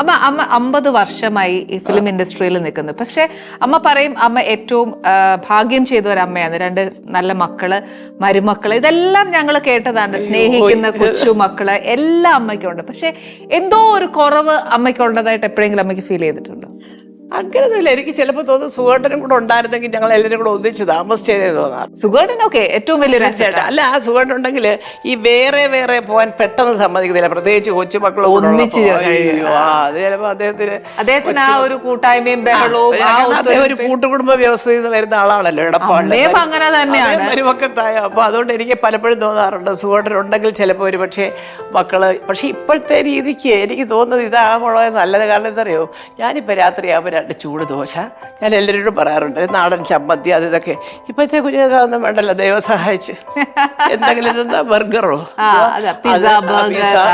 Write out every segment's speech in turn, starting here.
അമ്മ 50 വർഷമായി ഈ ഫിലിം ഇൻഡസ്ട്രിയിൽ നിൽക്കുന്നു. പക്ഷെ അമ്മ പറയും അമ്മ ഏറ്റവും ഭാഗ്യം ചെയ്ത ഒരു അമ്മയാണ്. 2 നല്ല മക്കള്, മരുമക്കള്, ഇതെല്ലാം ഞങ്ങൾ കേട്ടതാണ്. സ്നേഹിക്കുന്ന കൊച്ചു മക്കള് എല്ലാം അമ്മയ്ക്കുണ്ട്. പക്ഷെ എന്തോ ഒരു കുറവ് അമ്മയ്ക്കുള്ളതായിട്ട് എപ്പോഴെങ്കിലും അമ്മയ്ക്ക് ഫീൽ ചെയ്തിട്ടുണ്ടോ? അങ്ങനെയൊന്നുമില്ല. എനിക്ക് ചിലപ്പോൾ തോന്നുന്നു സുഖേട്ടനും കൂടെ ഉണ്ടായിരുന്നെങ്കിൽ ഞങ്ങൾ എല്ലാവരും കൂടെ ഒന്നിച്ച് താമസിച്ചതേ തോന്നാറ്. സുഖേട്ടനൊക്കെ ഏറ്റവും വലിയ തീർച്ചയായിട്ടും. അല്ല, ആ സുഖേട്ടൻ ഉണ്ടെങ്കിൽ ഈ വേറെ പോകാൻ പെട്ടെന്ന് സമ്മതിക്കുന്നില്ല, പ്രത്യേകിച്ച് കൊച്ചുമക്കളും ഒന്നിച്ച് അത് ചിലപ്പോൾ അദ്ദേഹത്തിന് ആ ഒരു കൂട്ടായ്മയും ബഹളവും അദ്ദേഹം ഒരു കൂട്ടുകുടുംബ വ്യവസ്ഥയിൽ നിന്ന് വരുന്ന ആളാണല്ലോ ഇടപ്പാളിൽ. അങ്ങനെ തന്നെയാണ് മരുമക്കത്തായ. അപ്പോൾ അതുകൊണ്ട് എനിക്ക് പലപ്പോഴും തോന്നാറുണ്ട് സുഖേട്ടൻ ഉണ്ടെങ്കിൽ ചിലപ്പോൾ ഒരു പക്ഷേ മക്കള്. പക്ഷെ ഇപ്പോഴത്തെ രീതിക്ക് എനിക്ക് തോന്നുന്നത് ഇതാകുമ്പോഴോ നല്ലത്. കാരണം എന്താ അറിയോ, ഞാനിപ്പോൾ രാത്രിയാകുമ്പോൾ 2 ചൂട് ദോശ ഞാൻ എല്ലാവരോടും പറയാറുണ്ട്, നാടൻ ചമ്മന്തി അത് ഇതൊക്കെ. ഇപ്പോഴത്തെ കുഞ്ഞുങ്ങൾക്കൊന്നും വേണ്ടല്ലോ, ദൈവം സഹായിച്ച് എന്തെങ്കിലും ഇതെന്താ ബർഗറോ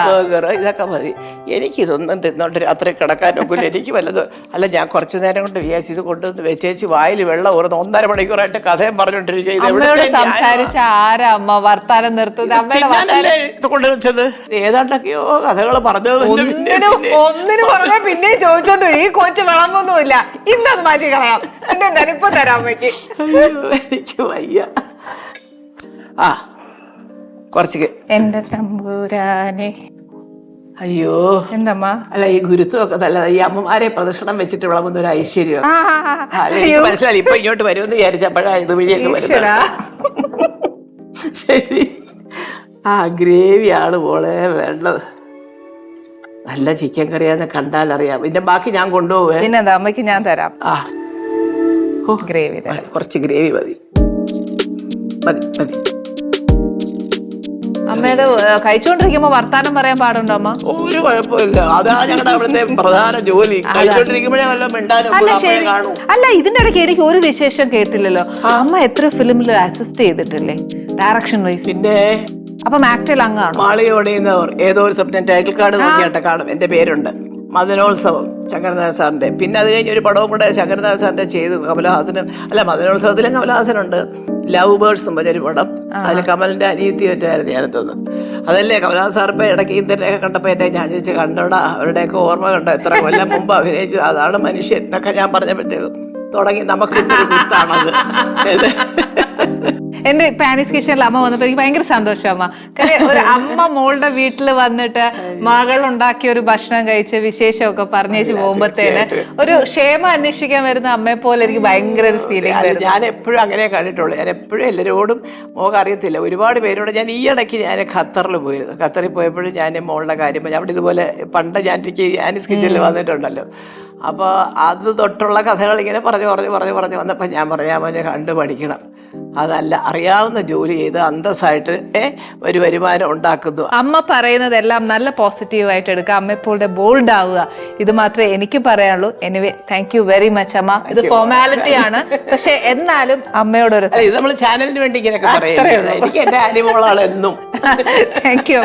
ബർഗർ ഇതൊക്കെ മതി. എനിക്കിതൊന്നും തിന്നോണ്ട് രാത്രി കിടക്കാനൊക്കില്ല. എനിക്ക് വല്ലതും അല്ല, ഞാൻ കുറച്ചു നേരം കൊണ്ട് വിചാരിച്ചു ഇത് കൊണ്ടുവന്ന് വെച്ചേച്ച് വായിൽ വെള്ളം ഊർന്ന് 1.5 മണിക്കൂറായിട്ട് കഥയും പറഞ്ഞോണ്ടിരിക്കുക. ഇത് കൊണ്ടുവച്ചത് ഏതാണ്ടൊക്കെയോ കഥകൾ പറഞ്ഞത്. പിന്നെ ചോദിച്ചോണ്ട് ഈ കൊച്ചു വിളമ്പൊന്നുമില്ല, ഇന്നത് മാറ്റി കളയാം, ഇപ്പൊ തരാൻ പറ്റി. എനിക്ക് വയ്യ. ആ കുറച്ച് എന്റെ തമ്പുരാനെ. അയ്യോ എന്തമ്മ? അല്ല, ഈ ഗുരുത്വമൊക്കെ നല്ലതാ. ഈ അമ്മമാരെ പ്രദക്ഷിണം വെച്ചിട്ട് വിളമ്പുന്ന ഒരു ഐശ്വര്യം മനസ്സിലായി. ഇപ്പൊ ഇങ്ങോട്ട് വരുമെന്ന് വിചാരിച്ചപ്പോഴാ ഇത് വഴിയൊക്കെ വരുന്നത്. ശരി, ആ ഗ്രേവിയാണ് മോളെ വേണ്ടത്. നല്ല ചിക്കൻ കറിയാന്ന് കണ്ടാലറിയാം. പിന്നെ ബാക്കി ഞാൻ കൊണ്ടുപോവേ. പിന്നെ അമ്മയ്ക്ക് ഞാൻ തരാം. ആ ഗ്രേവി കുറച്ച് ഗ്രേവി മതി മതി മതി. അമ്മയുടെ കഴിച്ചോണ്ടിരിക്കുമ്പോ വർത്താനം പറയാൻ പാടുണ്ടോ അമ്മ? ഒരു കുഴപ്പമില്ല, അതാ ഞങ്ങളുടെ അവിടുത്തെ പ്രധാന ജോലി. കഴിച്ചോണ്ടിരിക്കുമ്പോഴേ വല്ല മിണ്ടാനും കാണൂ. അല്ല, ഇതിന്റെ ഇടയ്ക്ക് എനിക്ക് ഒരു വിശേഷം കേട്ടില്ലല്ലോ. അമ്മ എത്ര ഫിലിമിൽ അസിസ്റ്റ് ചെയ്തിട്ടില്ലേ ഡയറക്ഷൻ വൈസ്? പിന്നെ അപ്പം ആക്ടറിൽ അങ്ങാണ് മാളിയോടെയുന്നവർ ഏതോ ഒരു സ്വപ്നം ടൈറ്റിൽ കാർഡ് നോക്കിയാട്ടെ കാണും. എൻ്റെ പേരുണ്ട്. മദനോത്സവം ശങ്കരനാഥ് സാറിൻ്റെ. പിന്നെ അത് കഴിഞ്ഞ് ഒരു പടവും കൂടെ ശങ്കരനാഥ് സാറിൻ്റെ ചെയ്തു. കമലഹാസനും അല്ല, മദനോത്സവത്തിലും കമലഹാസനുണ്ട്. ലവ് ബേർഡ്സ് എന്ന് പറഞ്ഞൊരു പടം. അതിൽ കമലിൻ്റെ അനിയത്തി പറ്റായിരുന്നു ഞാനെത്തുന്നത്. അതല്ലേ കമലഹാസൻ സാർ ഇപ്പോൾ ഇടയ്ക്ക് ഇന്ത്യനെയൊക്കെ കണ്ടപ്പോൾ എൻ്റെ ഞാൻ ചോദിച്ചു, കണ്ടോടാ അവരുടെയൊക്കെ ഓർമ്മ കണ്ടോ, എത്ര കൊല്ലം മുമ്പ് അഭിനയിച്ചത്, അതാണ് മനുഷ്യൻ എന്നൊക്കെ ഞാൻ പറഞ്ഞപ്പോഴത്തേക്കും തുടങ്ങി നമുക്ക് കുത്താണത്. എന്റെ പാനീസ് കിച്ചണിൽ അമ്മ വന്നപ്പോ എനിക്ക് ഭയങ്കര സന്തോഷം അമ്മ. കാര്യം ഒരു അമ്മ മോളുടെ വീട്ടിൽ വന്നിട്ട് മകൾ ഉണ്ടാക്കിയ ഒരു ഭക്ഷണം കഴിച്ച് വിശേഷമൊക്കെ പറഞ്ഞേച്ച് പോകുമ്പോഴത്തേന് ഒരു ക്ഷേമ അന്വേഷിക്കാൻ വരുന്ന അമ്മയെ പോലെ എനിക്ക് ഭയങ്കര ഒരു ഫീലിംഗ് വരുന്നു. ഞാൻ എപ്പോഴും അങ്ങനെ കണ്ടിട്ടുള്ളൂ. ഞാൻ എപ്പോഴും എല്ലാവരോടും മോൾക്ക് അറിയത്തില്ല, ഒരുപാട് പേരോട് ഞാൻ ഈ ഇടയ്ക്ക് ഞാൻ ഖത്തറിൽ പോയിരുന്നു. ഖത്തറിൽ പോയപ്പോഴും ഞാൻ മോളുടെ കാര്യം അവിടെ ഇതുപോലെ പണ്ട് ഞാൻ പാനീസ് കിച്ചണിൽ വന്നിട്ടുണ്ടല്ലോ. അപ്പോൾ അത് തൊട്ടുള്ള കഥകൾ ഇങ്ങനെ പറഞ്ഞു വന്നപ്പോൾ ഞാൻ പറഞ്ഞ കണ്ടു പഠിക്കണം. അതല്ല, അറിയാവുന്ന ജോലി ചെയ്ത് അന്തസ്സായിട്ട് ഒരു വരുമാനം ഉണ്ടാക്കുന്നു. അമ്മ പറയുന്നതെല്ലാം നല്ല പോസിറ്റീവായിട്ട് എടുക്കുക, അമ്മയെപ്പോഴുടെ ബോൾഡ് ആവുക. ഇത് മാത്രമേ എനിക്ക് പറയാനുള്ളൂ. Anyway, thank you very much അമ്മ. ഇത് ഫോർമാലിറ്റി ആണ്, പക്ഷെ എന്നാലും അമ്മയോടൊരു ഇത് നമ്മൾ ചാനലിന് വേണ്ടി ഇങ്ങനെയൊക്കെ പറയുന്നത്. എനിക്ക് എൻ്റെ ആനിമോളാണ് എന്നും. Thank you.